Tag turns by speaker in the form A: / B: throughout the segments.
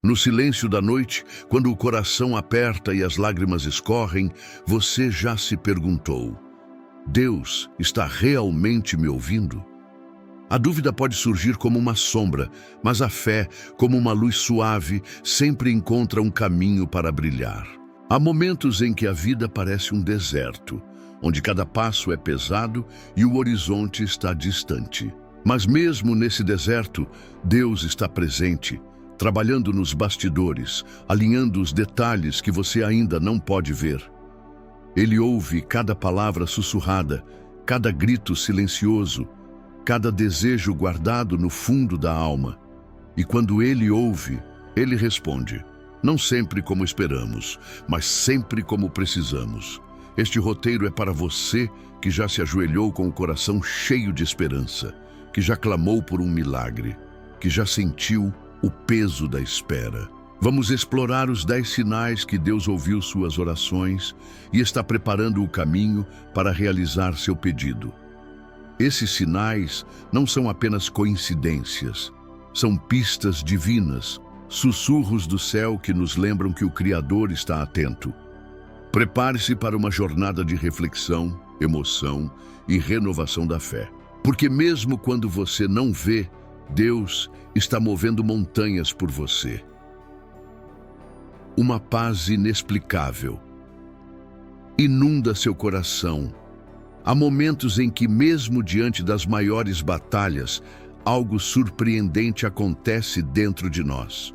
A: No silêncio da noite, quando o coração aperta e as lágrimas escorrem, você já se perguntou: Deus está realmente me ouvindo? A dúvida pode surgir como uma sombra, mas a fé, como uma luz suave, sempre encontra um caminho para brilhar. Há momentos em que a vida parece um deserto, onde cada passo é pesado e o horizonte está distante. Mas mesmo nesse deserto, Deus está presente, trabalhando nos bastidores, alinhando os detalhes que você ainda não pode ver. Ele ouve cada palavra sussurrada, cada grito silencioso, cada desejo guardado no fundo da alma. E quando Ele ouve, Ele responde, não sempre como esperamos, mas sempre como precisamos. Este roteiro é para você que já se ajoelhou com o coração cheio de esperança, que já clamou por um milagre, que já sentiu o peso da espera. Vamos explorar os 10 sinais que Deus ouviu suas orações e está preparando o caminho para realizar seu pedido. Esses sinais não são apenas coincidências, são pistas divinas, sussurros do céu que nos lembram que o Criador está atento. Prepare-se para uma jornada de reflexão, emoção e renovação da fé. Porque mesmo quando você não vê, Deus está movendo montanhas por você. Uma paz inexplicável inunda seu coração. Há momentos em que, mesmo diante das maiores batalhas, algo surpreendente acontece dentro de nós.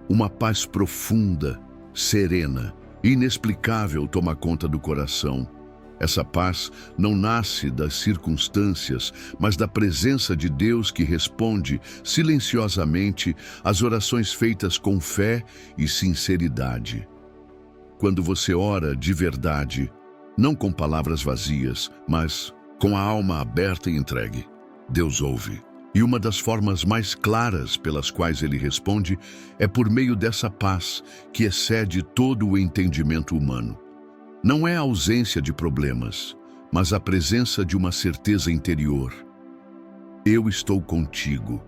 A: Uma paz profunda, serena, inexplicável toma conta do coração. Essa paz não nasce das circunstâncias, mas da presença de Deus que responde silenciosamente às orações feitas com fé e sinceridade. Quando você ora de verdade, não com palavras vazias, mas com a alma aberta e entregue, Deus ouve. E uma das formas mais claras pelas quais Ele responde é por meio dessa paz que excede todo o entendimento humano. Não é a ausência de problemas, mas a presença de uma certeza interior. Eu estou contigo.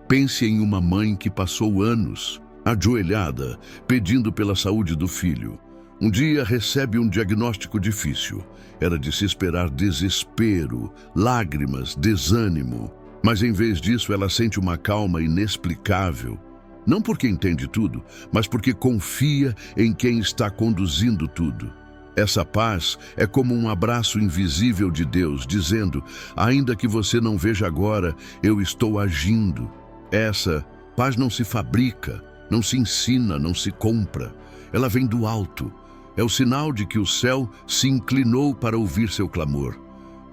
A: Pense em uma mãe que passou anos ajoelhada, pedindo pela saúde do filho. Um dia recebe um diagnóstico difícil. Era de se esperar desespero, lágrimas, desânimo. Mas em vez disso, ela sente uma calma inexplicável. Não porque entende tudo, mas porque confia em quem está conduzindo tudo. Essa paz é como um abraço invisível de Deus, dizendo, ainda que você não veja agora, eu estou agindo. Essa paz não se fabrica, não se ensina, não se compra. Ela vem do alto. É o sinal de que o céu se inclinou para ouvir seu clamor.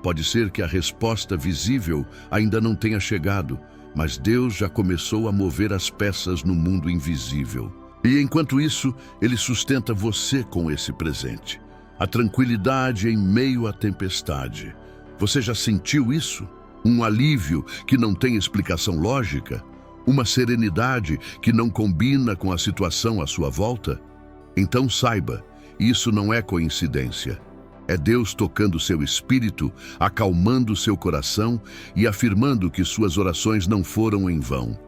A: Pode ser que a resposta visível ainda não tenha chegado, mas Deus já começou a mover as peças no mundo invisível. E enquanto isso, Ele sustenta você com esse presente. A tranquilidade em meio à tempestade. Você já sentiu isso? Um alívio que não tem explicação lógica? Uma serenidade que não combina com a situação à sua volta? Então saiba, isso não é coincidência. É Deus tocando seu espírito, acalmando seu coração e afirmando que suas orações não foram em vão.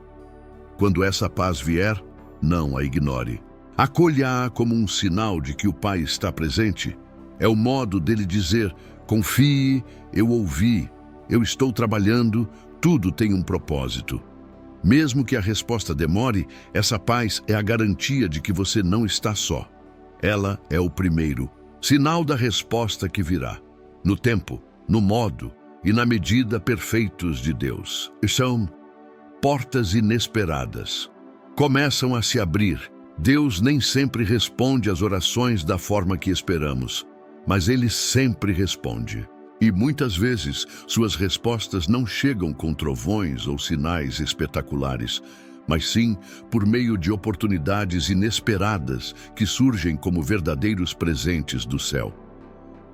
A: Quando essa paz vier, não a ignore. Acolha-a como um sinal de que o Pai está presente. É o modo dele dizer, confie, eu ouvi, eu estou trabalhando, tudo tem um propósito. Mesmo que a resposta demore, essa paz é a garantia de que você não está só. Ela é o primeiro sinal da resposta que virá, no tempo, no modo e na medida perfeitos de Deus. São portas inesperadas. Começam a se abrir. Deus nem sempre responde às orações da forma que esperamos, mas Ele sempre responde. E muitas vezes suas respostas não chegam com trovões ou sinais espetaculares, mas sim por meio de oportunidades inesperadas que surgem como verdadeiros presentes do céu.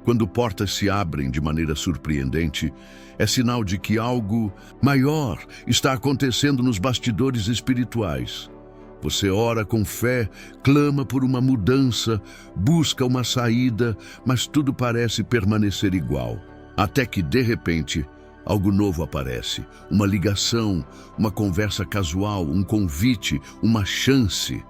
A: Quando portas se abrem de maneira surpreendente, é sinal de que algo maior está acontecendo nos bastidores espirituais. Você ora com fé, clama por uma mudança, busca uma saída, mas tudo parece permanecer igual. Até que, de repente, Algo novo aparece, uma ligação, uma conversa casual, um convite, uma chance.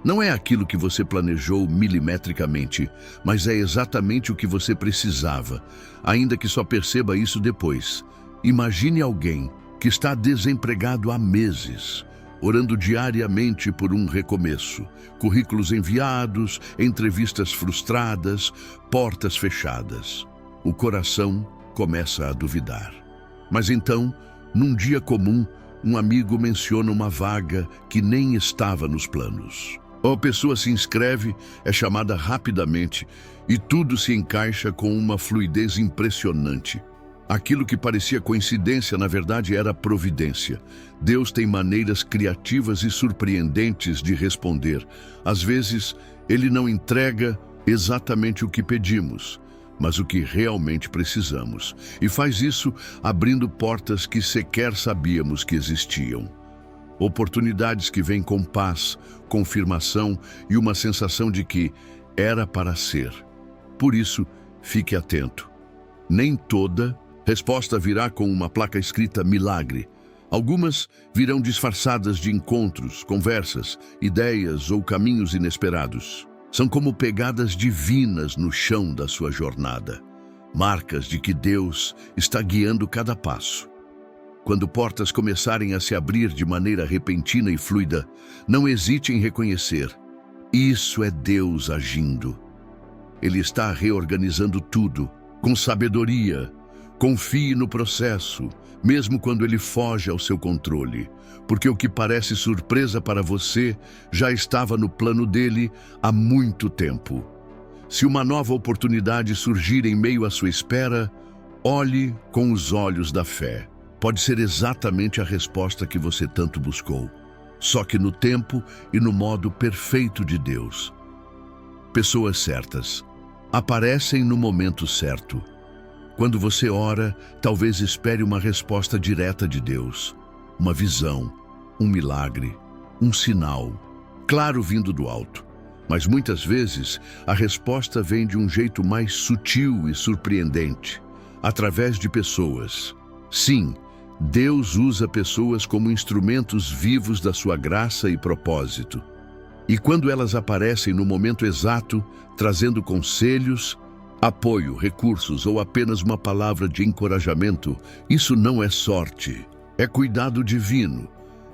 A: Não é aquilo que você planejou milimetricamente, mas é exatamente o que você precisava, ainda que só perceba isso depois. Imagine alguém que está desempregado há meses, orando diariamente por um recomeço, currículos enviados, entrevistas frustradas, portas fechadas. O coração começa a duvidar. Mas então, num dia comum, um amigo menciona uma vaga que nem estava nos planos. A pessoa se inscreve, é chamada rapidamente e tudo se encaixa com uma fluidez impressionante. Aquilo que parecia coincidência, na verdade, era providência. Deus tem maneiras criativas e surpreendentes de responder. Às vezes, Ele não entrega exatamente o que pedimos, mas o que realmente precisamos. E faz isso abrindo portas que sequer sabíamos que existiam. Oportunidades que vêm com paz, confirmação e uma sensação de que era para ser. Por isso, fique atento. Nem toda resposta virá com uma placa escrita milagre. Algumas virão disfarçadas de encontros, conversas, ideias ou caminhos inesperados. São como pegadas divinas no chão da sua jornada, marcas de que Deus está guiando cada passo. Quando portas começarem a se abrir de maneira repentina e fluida, não hesite em reconhecer. Isso é Deus agindo. Ele está reorganizando tudo, com sabedoria. Confie no processo, mesmo quando ele foge ao seu controle, porque o que parece surpresa para você já estava no plano dele há muito tempo. Se uma nova oportunidade surgir em meio à sua espera, olhe com os olhos da fé. Pode ser exatamente a resposta que você tanto buscou, só que no tempo e no modo perfeito de Deus. Pessoas certas aparecem no momento certo. Quando você ora, talvez espere uma resposta direta de Deus, uma visão, um milagre, um sinal, claro vindo do alto. Mas muitas vezes a resposta vem de um jeito mais sutil e surpreendente, através de pessoas. Sim, Deus usa pessoas como instrumentos vivos da sua graça e propósito. E quando elas aparecem no momento exato, trazendo conselhos, apoio, recursos ou apenas uma palavra de encorajamento, isso não é sorte, é cuidado divino.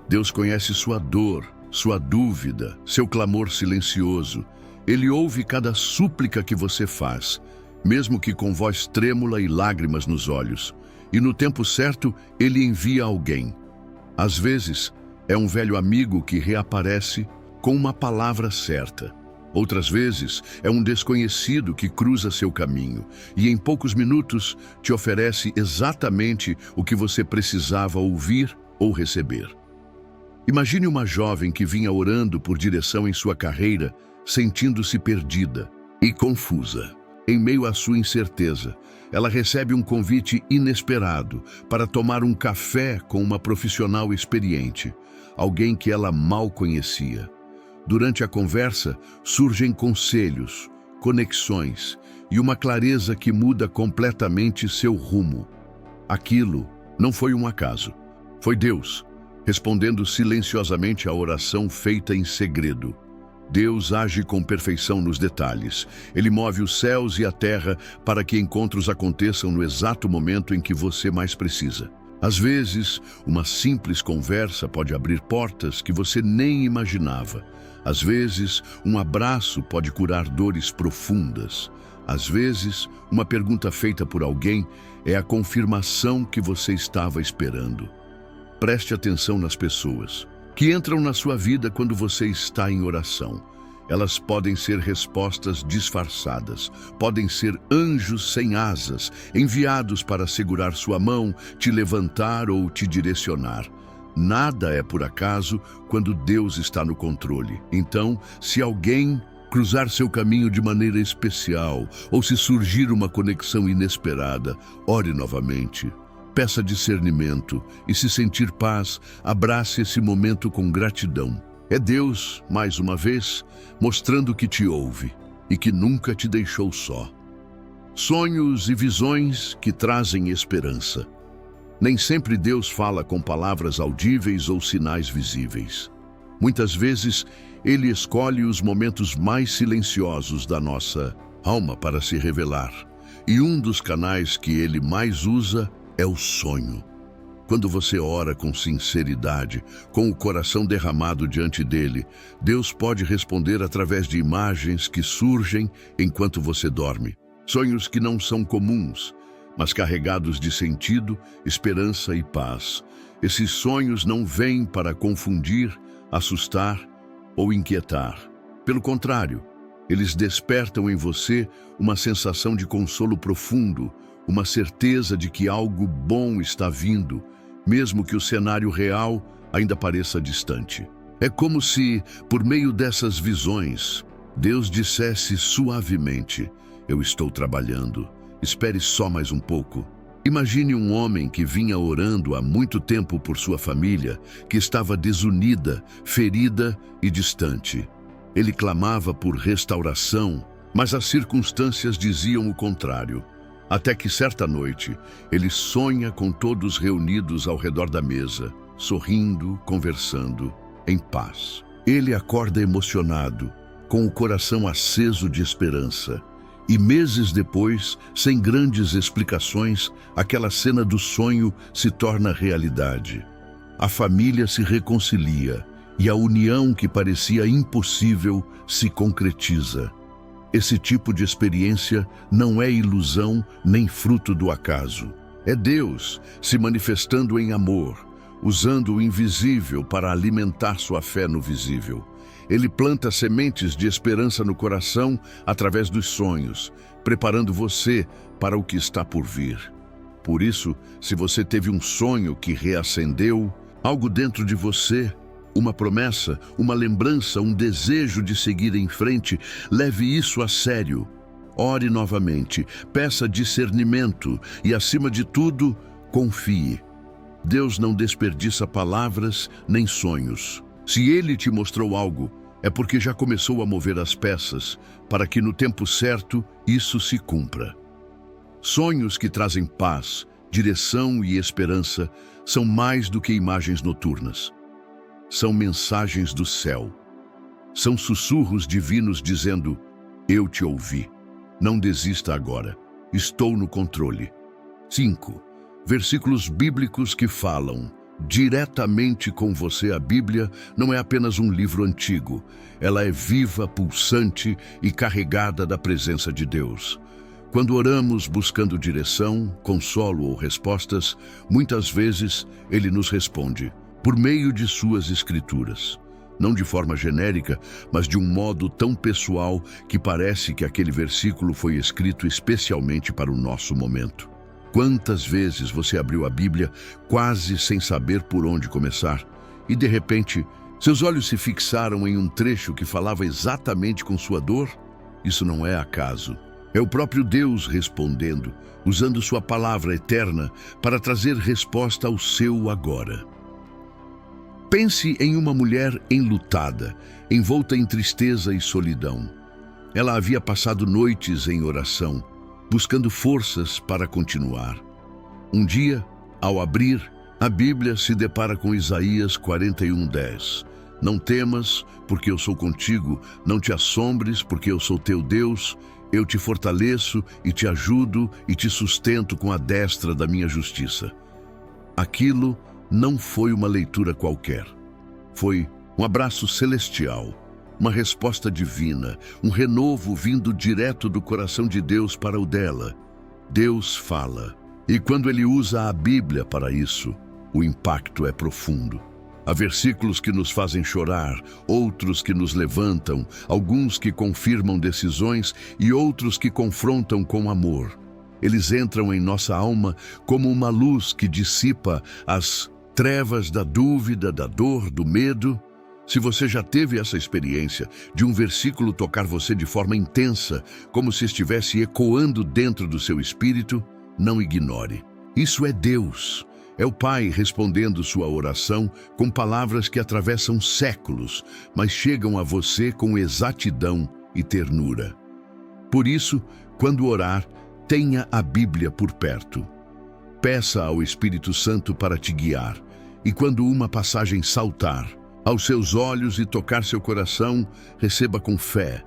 A: Deus conhece sua dor, sua dúvida, seu clamor silencioso. Ele ouve cada súplica que você faz, mesmo que com voz trêmula e lágrimas nos olhos. E no tempo certo, Ele envia alguém. Às vezes, é um velho amigo que reaparece com uma palavra certa. Outras vezes, é um desconhecido que cruza seu caminho e em poucos minutos te oferece exatamente o que você precisava ouvir ou receber. Imagine uma jovem que vinha orando por direção em sua carreira, sentindo-se perdida e confusa. Em meio à sua incerteza, ela recebe um convite inesperado para tomar um café com uma profissional experiente, alguém que ela mal conhecia. Durante a conversa, surgem conselhos, conexões e uma clareza que muda completamente seu rumo. Aquilo não foi um acaso, foi Deus, respondendo silenciosamente à oração feita em segredo. Deus age com perfeição nos detalhes. Ele move os céus e a terra para que encontros aconteçam no exato momento em que você mais precisa. Às vezes, uma simples conversa pode abrir portas que você nem imaginava. Às vezes, um abraço pode curar dores profundas. Às vezes, uma pergunta feita por alguém é a confirmação que você estava esperando. Preste atenção nas pessoas que entram na sua vida quando você está em oração. Elas podem ser respostas disfarçadas, podem ser anjos sem asas, enviados para segurar sua mão, te levantar ou te direcionar. Nada é por acaso quando Deus está no controle. Então, se alguém cruzar seu caminho de maneira especial ou se surgir uma conexão inesperada, ore novamente. Peça discernimento e, se sentir paz, abrace esse momento com gratidão. É Deus, mais uma vez, mostrando que te ouve e que nunca te deixou só. Sonhos e visões que trazem esperança. Nem sempre Deus fala com palavras audíveis ou sinais visíveis. Muitas vezes, Ele escolhe os momentos mais silenciosos da nossa alma para se revelar. E um dos canais que Ele mais usa é o sonho. Quando você ora com sinceridade, com o coração derramado diante dele, Deus pode responder através de imagens que surgem enquanto você dorme. Sonhos que não são comuns, mas carregados de sentido, esperança e paz. Esses sonhos não vêm para confundir, assustar ou inquietar. Pelo contrário, eles despertam em você uma sensação de consolo profundo, uma certeza de que algo bom está vindo, mesmo que o cenário real ainda pareça distante. É como se, por meio dessas visões, Deus dissesse suavemente: eu estou trabalhando, espere só mais um pouco. Imagine um homem que vinha orando há muito tempo por sua família, que estava desunida, ferida e distante. Ele clamava por restauração, mas as circunstâncias diziam o contrário. Até que certa noite, ele sonha com todos reunidos ao redor da mesa, sorrindo, conversando, em paz. Ele acorda emocionado, com o coração aceso de esperança. E meses depois, sem grandes explicações, aquela cena do sonho se torna realidade. A família se reconcilia e a união que parecia impossível se concretiza. Esse tipo de experiência não é ilusão nem fruto do acaso. É Deus se manifestando em amor, usando o invisível para alimentar sua fé no visível. Ele planta sementes de esperança no coração através dos sonhos, preparando você para o que está por vir. Por isso, se você teve um sonho que reacendeu algo dentro de você, uma promessa, uma lembrança, um desejo de seguir em frente, leve isso a sério. Ore novamente, peça discernimento e, acima de tudo, confie. Deus não desperdiça palavras nem sonhos. Se Ele te mostrou algo, é porque já começou a mover as peças para que no tempo certo isso se cumpra. Sonhos que trazem paz, direção e esperança são mais do que imagens noturnas. São mensagens do céu. São sussurros divinos dizendo: eu te ouvi. Não desista agora. Estou no controle. 5. Versículos bíblicos que falam diretamente com você. A Bíblia não é apenas um livro antigo. Ela é viva, pulsante e carregada da presença de Deus. Quando oramos buscando direção, consolo ou respostas, muitas vezes Ele nos responde por meio de suas escrituras. Não de forma genérica, mas de um modo tão pessoal que parece que aquele versículo foi escrito especialmente para o nosso momento. Quantas vezes você abriu a Bíblia quase sem saber por onde começar e, de repente, seus olhos se fixaram em um trecho que falava exatamente com sua dor? Isso não é acaso. É o próprio Deus respondendo, usando sua palavra eterna para trazer resposta ao seu agora. Pense em uma mulher enlutada, envolta em tristeza e solidão. Ela havia passado noites em oração, buscando forças para continuar. Um dia, ao abrir a Bíblia, se depara com Isaías 41:10. Não temas, porque eu sou contigo, não te assombres, porque eu sou teu Deus, eu te fortaleço e te ajudo e te sustento com a destra da minha justiça. Aquilo não foi uma leitura qualquer. Foi um abraço celestial, uma resposta divina, um renovo vindo direto do coração de Deus para o dela. Deus fala, e quando Ele usa a Bíblia para isso, o impacto é profundo. Há versículos que nos fazem chorar, outros que nos levantam, alguns que confirmam decisões e outros que confrontam com amor. Eles entram em nossa alma como uma luz que dissipa as trevas da dúvida, da dor, do medo. Se você já teve essa experiência de um versículo tocar você de forma intensa, como se estivesse ecoando dentro do seu espírito, não ignore. Isso é Deus. É o Pai respondendo sua oração com palavras que atravessam séculos, mas chegam a você com exatidão e ternura. Por isso, quando orar, tenha a Bíblia por perto. Peça ao Espírito Santo para te guiar, e quando uma passagem saltar aos seus olhos e tocar seu coração, receba com fé.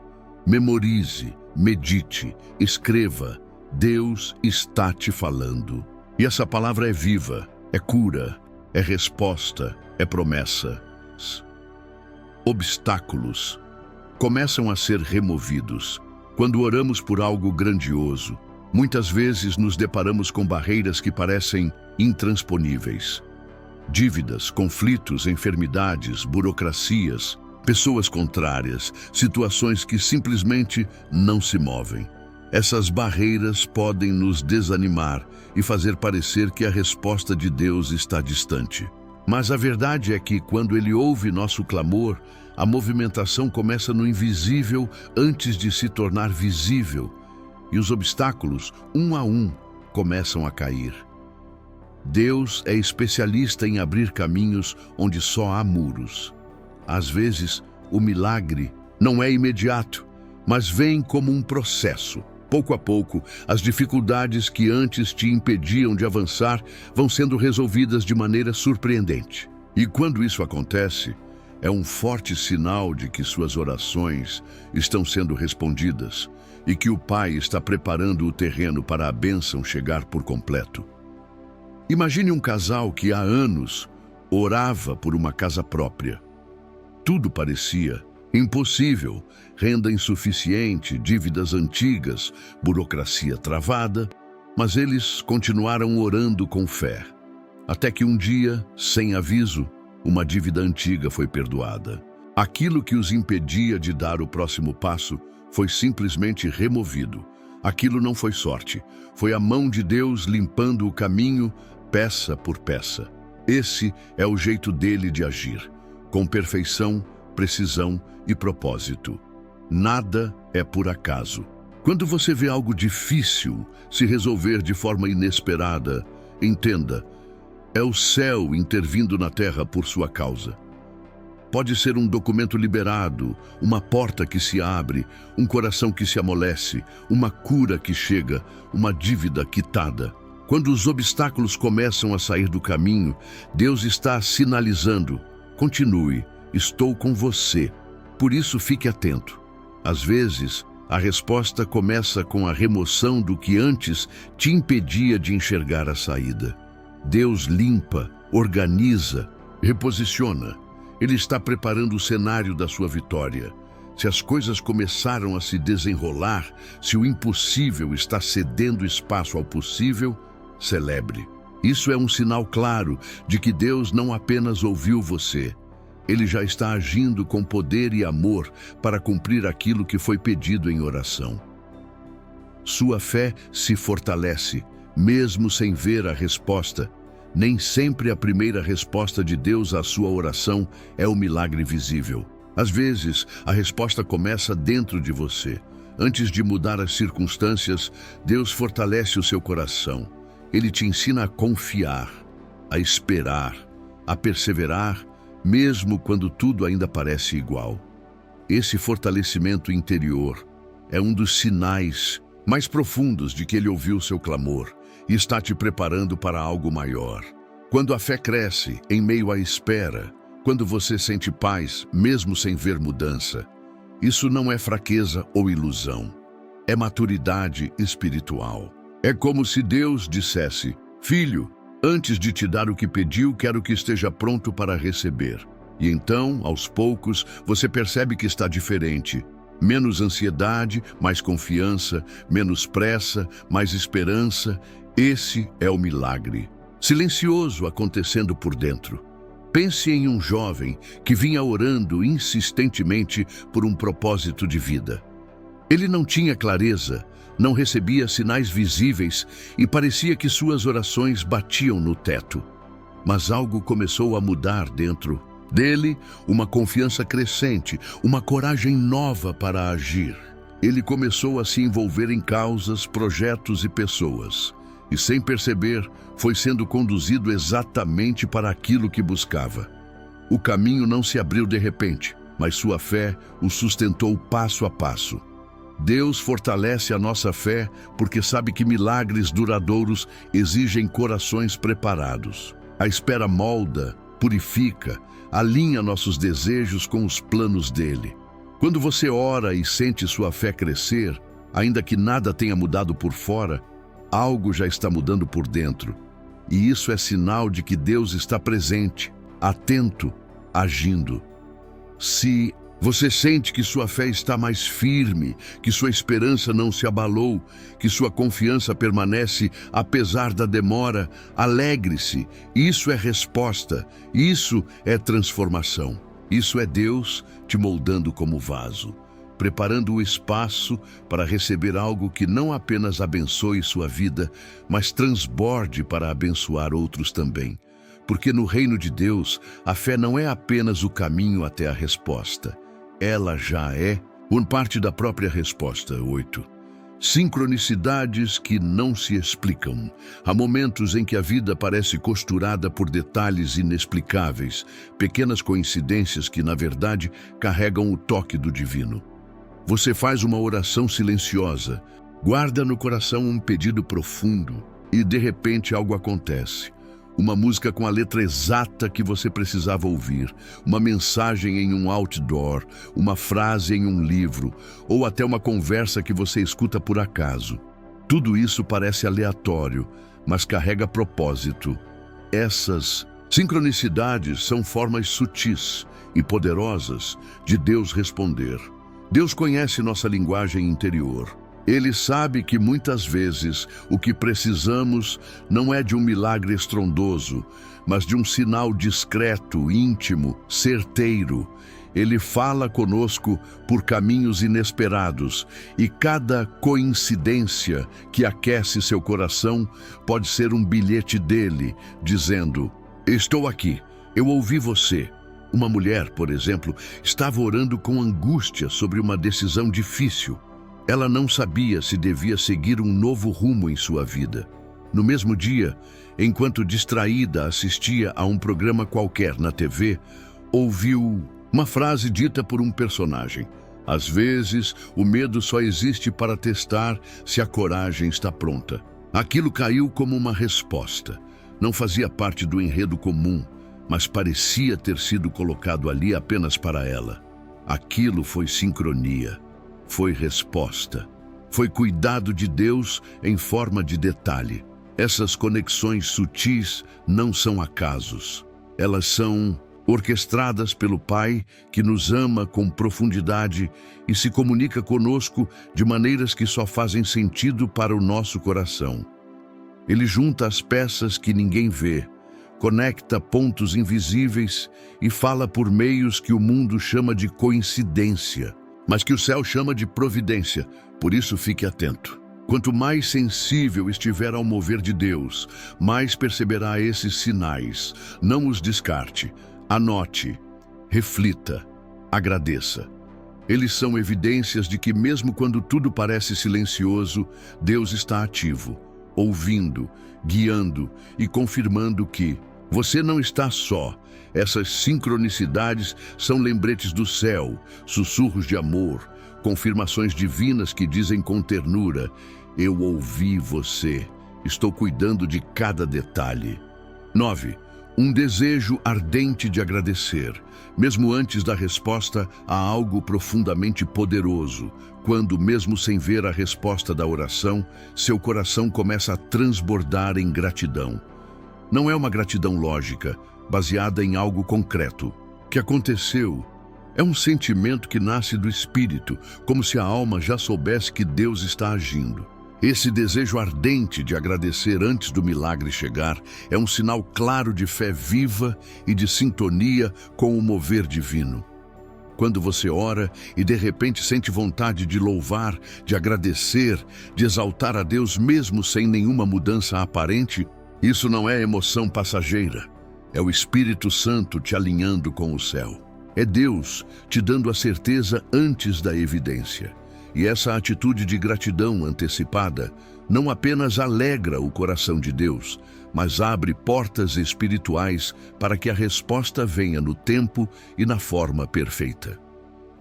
A: Memorize, medite, escreva. Deus está te falando. E essa palavra é viva, é cura, é resposta, é promessa. Obstáculos começam a ser removidos quando oramos por algo grandioso. Muitas vezes nos deparamos com barreiras que parecem intransponíveis. Dívidas, conflitos, enfermidades, burocracias, pessoas contrárias, situações que simplesmente não se movem. Essas barreiras podem nos desanimar e fazer parecer que a resposta de Deus está distante. Mas a verdade é que, quando Ele ouve nosso clamor, a movimentação começa no invisível antes de se tornar visível, e os obstáculos, um a um, começam a cair. Deus é especialista em abrir caminhos onde só há muros. Às vezes, o milagre não é imediato, mas vem como um processo. Pouco a pouco, as dificuldades que antes te impediam de avançar vão sendo resolvidas de maneira surpreendente. E quando isso acontece, é um forte sinal de que suas orações estão sendo respondidas e que o Pai está preparando o terreno para a bênção chegar por completo. Imagine um casal que há anos orava por uma casa própria. Tudo parecia impossível, renda insuficiente, dívidas antigas, burocracia travada, mas eles continuaram orando com fé. Até que um dia, sem aviso, uma dívida antiga foi perdoada. Aquilo que os impedia de dar o próximo passo foi simplesmente removido. Aquilo não foi sorte, foi a mão de Deus limpando o caminho, peça por peça. Esse é o jeito dele de agir, com perfeição, precisão e propósito. Nada é por acaso. Quando você vê algo difícil se resolver de forma inesperada, entenda, é o céu intervindo na terra por sua causa. Pode ser um documento liberado, uma porta que se abre, um coração que se amolece, uma cura que chega, uma dívida quitada. Quando os obstáculos começam a sair do caminho, Deus está sinalizando: continue, estou com você. Por isso, fique atento. Às vezes, a resposta começa com a remoção do que antes te impedia de enxergar a saída. Deus limpa, organiza, reposiciona. Ele está preparando o cenário da sua vitória. Se as coisas começaram a se desenrolar, se o impossível está cedendo espaço ao possível, celebre. Isso é um sinal claro de que Deus não apenas ouviu você, Ele já está agindo com poder e amor para cumprir aquilo que foi pedido em oração. Sua fé se fortalece, mesmo sem ver a resposta. Nem sempre a primeira resposta de Deus à sua oração é o milagre visível. Às vezes, a resposta começa dentro de você. Antes de mudar as circunstâncias, Deus fortalece o seu coração. Ele te ensina a confiar, a esperar, a perseverar, mesmo quando tudo ainda parece igual. Esse fortalecimento interior é um dos sinais mais profundos de que Ele ouviu seu clamor e está te preparando para algo maior. Quando a fé cresce em meio à espera, quando você sente paz, mesmo sem ver mudança, isso não é fraqueza ou ilusão, é maturidade espiritual. É como se Deus dissesse: filho, antes de te dar o que pediu, quero que esteja pronto para receber. E então, aos poucos, você percebe que está diferente. Menos ansiedade, mais confiança, menos pressa, mais esperança. Esse é o milagre, silencioso acontecendo por dentro. Pense em um jovem que vinha orando insistentemente por um propósito de vida. Ele não tinha clareza, não recebia sinais visíveis e parecia que suas orações batiam no teto. Mas algo começou a mudar dentro dele, uma confiança crescente, uma coragem nova para agir. Ele começou a se envolver em causas, projetos e pessoas. E sem perceber, foi sendo conduzido exatamente para aquilo que buscava. O caminho não se abriu de repente, mas sua fé o sustentou passo a passo. Deus fortalece a nossa fé porque sabe que milagres duradouros exigem corações preparados. A espera molda, purifica, alinha nossos desejos com os planos dele. Quando você ora e sente sua fé crescer, ainda que nada tenha mudado por fora, algo já está mudando por dentro. E isso é sinal de que Deus está presente, atento, agindo. Se você sente que sua fé está mais firme, que sua esperança não se abalou, que sua confiança permanece apesar da demora, alegre-se. Isso é resposta, isso é transformação. Isso é Deus te moldando como vaso, preparando o espaço para receber algo que não apenas abençoe sua vida, mas transborde para abençoar outros também. Porque no reino de Deus, a fé não é apenas o caminho até a resposta. Ela já é uma parte da própria resposta. 8. Sincronicidades que não se explicam. Há momentos em que a vida parece costurada por detalhes inexplicáveis, pequenas coincidências que, na verdade, carregam o toque do divino. Você faz uma oração silenciosa, guarda no coração um pedido profundo e, de repente, algo acontece. Uma música com a letra exata que você precisava ouvir, uma mensagem em um outdoor, uma frase em um livro, ou até uma conversa que você escuta por acaso. Tudo isso parece aleatório, mas carrega propósito. Essas sincronicidades são formas sutis e poderosas de Deus responder. Deus conhece nossa linguagem interior. Ele sabe que muitas vezes o que precisamos não é de um milagre estrondoso, mas de um sinal discreto, íntimo, certeiro. Ele fala conosco por caminhos inesperados e cada coincidência que aquece seu coração pode ser um bilhete dele, dizendo: estou aqui, eu ouvi você. Uma mulher, por exemplo, estava orando com angústia sobre uma decisão difícil. Ela não sabia se devia seguir um novo rumo em sua vida. No mesmo dia, enquanto distraída assistia a um programa qualquer na TV, ouviu uma frase dita por um personagem: às vezes, o medo só existe para testar se a coragem está pronta. Aquilo caiu como uma resposta. Não fazia parte do enredo comum, mas parecia ter sido colocado ali apenas para ela. Aquilo foi sincronia. Foi resposta. Foi cuidado de Deus em forma de detalhe. Essas conexões sutis não são acasos. Elas são orquestradas pelo Pai, que nos ama com profundidade e se comunica conosco de maneiras que só fazem sentido para o nosso coração. Ele junta as peças que ninguém vê, conecta pontos invisíveis e fala por meios que o mundo chama de coincidência, mas que o céu chama de providência. Por isso, fique atento. Quanto mais sensível estiver ao mover de Deus, mais perceberá esses sinais. Não os descarte. Anote, reflita, agradeça. Eles são evidências de que mesmo quando tudo parece silencioso, Deus está ativo, ouvindo, guiando e confirmando que você não está só. Essas sincronicidades são lembretes do céu, sussurros de amor, confirmações divinas que dizem com ternura: eu ouvi você, estou cuidando de cada detalhe. 9. Um desejo ardente de agradecer. Mesmo antes da resposta, há algo profundamente poderoso. Quando, mesmo sem ver a resposta da oração, seu coração começa a transbordar em gratidão. Não é uma gratidão lógica, baseada em algo concreto. O que aconteceu é um sentimento que nasce do espírito, como se a alma já soubesse que Deus está agindo. Esse desejo ardente de agradecer antes do milagre chegar é um sinal claro de fé viva e de sintonia com o mover divino. Quando você ora e de repente sente vontade de louvar, de agradecer, de exaltar a Deus mesmo sem nenhuma mudança aparente, isso não é emoção passageira. É o Espírito Santo te alinhando com o céu. É Deus te dando a certeza antes da evidência. E essa atitude de gratidão antecipada não apenas alegra o coração de Deus, mas abre portas espirituais para que a resposta venha no tempo e na forma perfeita.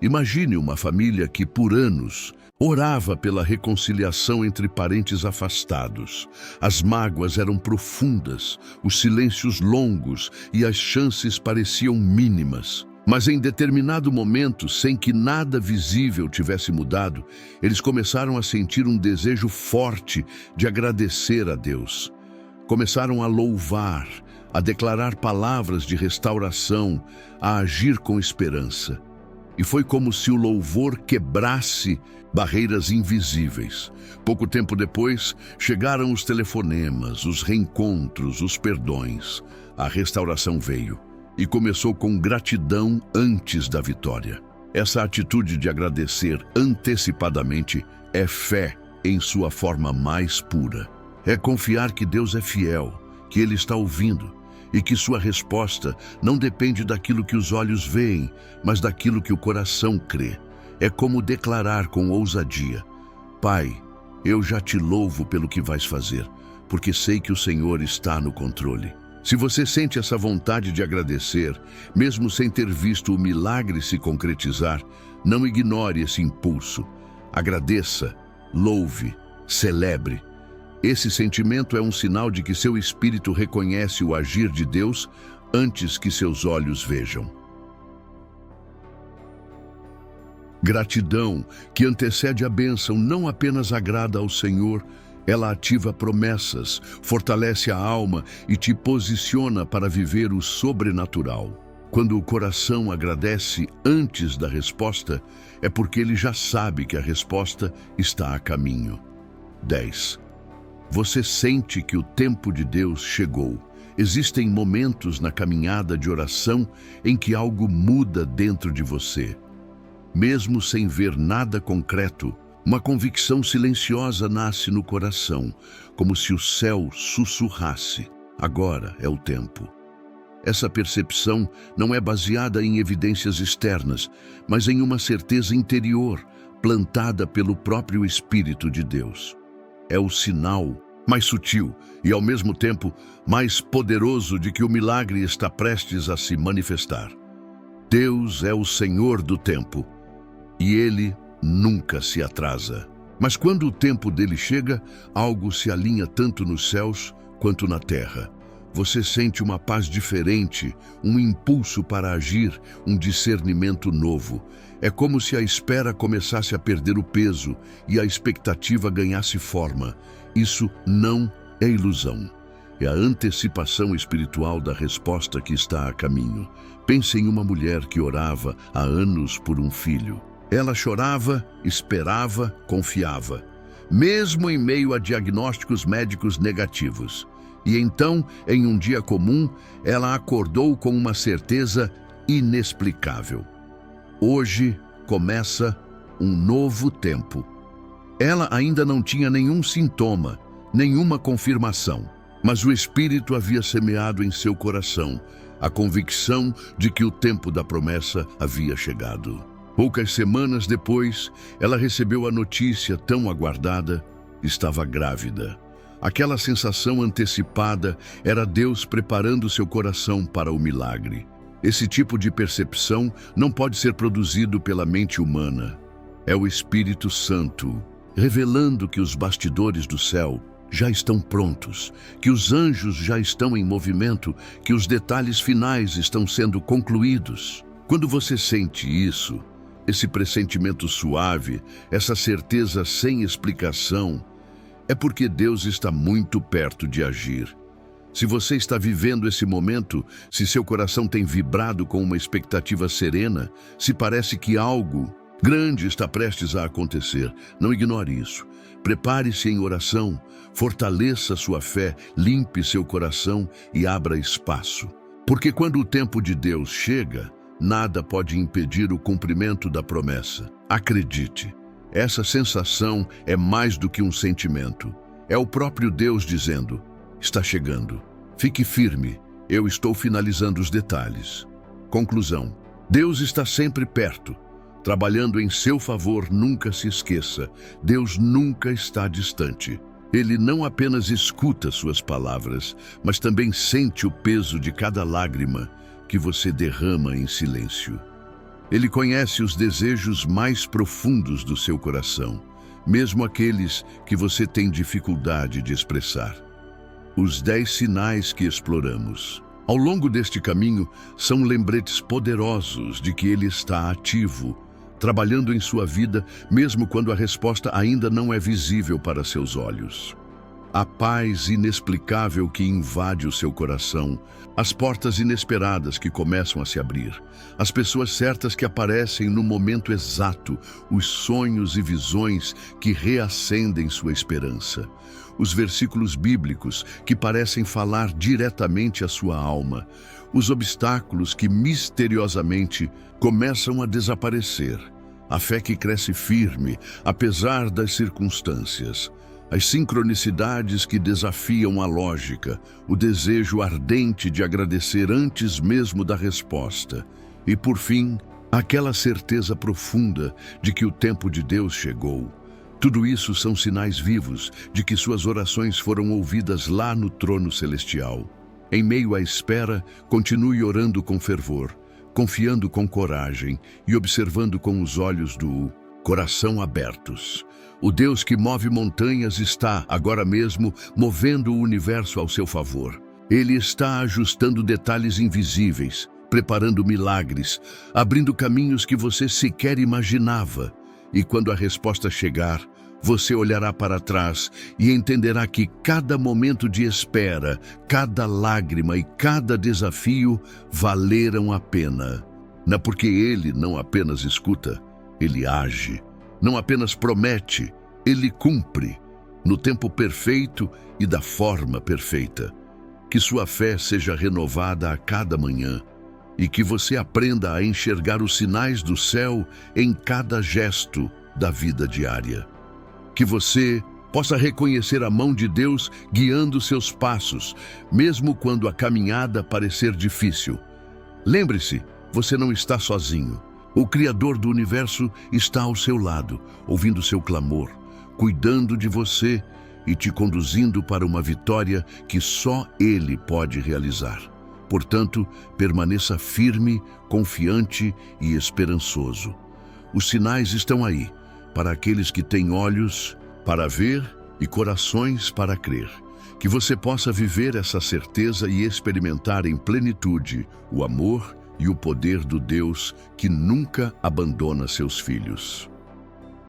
A: Imagine uma família que, por anos, orava pela reconciliação entre parentes afastados. As mágoas eram profundas, os silêncios longos e as chances pareciam mínimas. Mas em determinado momento, sem que nada visível tivesse mudado, eles começaram a sentir um desejo forte de agradecer a Deus. Começaram a louvar, a declarar palavras de restauração, a agir com esperança. E foi como se o louvor quebrasse barreiras invisíveis. Pouco tempo depois, chegaram os telefonemas, os reencontros, os perdões. A restauração veio. E começou com gratidão antes da vitória. Essa atitude de agradecer antecipadamente é fé em sua forma mais pura. É confiar que Deus é fiel, que Ele está ouvindo e que sua resposta não depende daquilo que os olhos veem, mas daquilo que o coração crê. É como declarar com ousadia: Pai, eu já te louvo pelo que vais fazer, porque sei que o Senhor está no controle. Se você sente essa vontade de agradecer, mesmo sem ter visto o milagre se concretizar, não ignore esse impulso. Agradeça, louve, celebre. Esse sentimento é um sinal de que seu espírito reconhece o agir de Deus antes que seus olhos vejam. Gratidão, que antecede a bênção, não apenas agrada ao Senhor, ela ativa promessas, fortalece a alma e te posiciona para viver o sobrenatural. Quando o coração agradece antes da resposta, é porque ele já sabe que a resposta está a caminho. 10. Você sente que o tempo de Deus chegou. Existem momentos na caminhada de oração em que algo muda dentro de você. Mesmo sem ver nada concreto, uma convicção silenciosa nasce no coração, como se o céu sussurrasse: agora é o tempo. Essa percepção não é baseada em evidências externas, mas em uma certeza interior, plantada pelo próprio Espírito de Deus. É o sinal mais sutil e, ao mesmo tempo, mais poderoso de que o milagre está prestes a se manifestar. Deus é o Senhor do tempo e Ele nunca se atrasa. Mas quando o tempo dele chega, algo se alinha tanto nos céus quanto na terra. Você sente uma paz diferente, um impulso para agir, um discernimento novo. É como se a espera começasse a perder o peso e a expectativa ganhasse forma. Isso não é ilusão. É a antecipação espiritual da resposta que está a caminho. Pense em uma mulher que orava há anos por um filho. Ela chorava, esperava, confiava, mesmo em meio a diagnósticos médicos negativos. E então, em um dia comum, ela acordou com uma certeza inexplicável. Hoje começa um novo tempo. Ela ainda não tinha nenhum sintoma, nenhuma confirmação, mas o Espírito havia semeado em seu coração a convicção de que o tempo da promessa havia chegado. Poucas semanas depois, ela recebeu a notícia tão aguardada: estava grávida. Aquela sensação antecipada era Deus preparando seu coração para o milagre. Esse tipo de percepção não pode ser produzido pela mente humana. É o Espírito Santo, revelando que os bastidores do céu já estão prontos, que os anjos já estão em movimento, que os detalhes finais estão sendo concluídos. Quando você sente isso, esse pressentimento suave, essa certeza sem explicação, é porque Deus está muito perto de agir. Se você está vivendo esse momento, se seu coração tem vibrado com uma expectativa serena, se parece que algo grande está prestes a acontecer, não ignore isso. Prepare-se em oração, fortaleça sua fé, limpe seu coração e abra espaço. Porque quando o tempo de Deus chega, nada pode impedir o cumprimento da promessa. Acredite, essa sensação é mais do que um sentimento. É o próprio Deus dizendo: está chegando. Fique firme, eu estou finalizando os detalhes. Conclusão: Deus está sempre perto, trabalhando em seu favor. Nunca se esqueça, Deus nunca está distante. Ele não apenas escuta suas palavras, mas também sente o peso de cada lágrima que você derrama em silêncio. Ele conhece os desejos mais profundos do seu coração, mesmo aqueles que você tem dificuldade de expressar. Os 10 sinais que exploramos ao longo deste caminho são lembretes poderosos de que Ele está ativo, trabalhando em sua vida, mesmo quando a resposta ainda não é visível para seus olhos. A paz inexplicável que invade o seu coração, as portas inesperadas que começam a se abrir, as pessoas certas que aparecem no momento exato, os sonhos e visões que reacendem sua esperança, os versículos bíblicos que parecem falar diretamente à sua alma, os obstáculos que misteriosamente começam a desaparecer, a fé que cresce firme, apesar das circunstâncias, as sincronicidades que desafiam a lógica, o desejo ardente de agradecer antes mesmo da resposta e, por fim, aquela certeza profunda de que o tempo de Deus chegou. Tudo isso são sinais vivos de que suas orações foram ouvidas lá no trono celestial. Em meio à espera, continue orando com fervor, confiando com coragem e observando com os olhos do coração abertos. O Deus que move montanhas está, agora mesmo, movendo o universo ao seu favor. Ele está ajustando detalhes invisíveis, preparando milagres, abrindo caminhos que você sequer imaginava. E quando a resposta chegar, você olhará para trás e entenderá que cada momento de espera, cada lágrima e cada desafio valeram a pena. Não porque Ele não apenas escuta, Ele age. Não apenas promete, Ele cumpre, no tempo perfeito e da forma perfeita. Que sua fé seja renovada a cada manhã e que você aprenda a enxergar os sinais do céu em cada gesto da vida diária. Que você possa reconhecer a mão de Deus guiando seus passos, mesmo quando a caminhada parecer difícil. Lembre-se, você não está sozinho. O Criador do Universo está ao seu lado, ouvindo seu clamor, cuidando de você e te conduzindo para uma vitória que só Ele pode realizar. Portanto, permaneça firme, confiante e esperançoso. Os sinais estão aí, para aqueles que têm olhos para ver e corações para crer. Que você possa viver essa certeza e experimentar em plenitude o amor e o poder do Deus que nunca abandona seus filhos.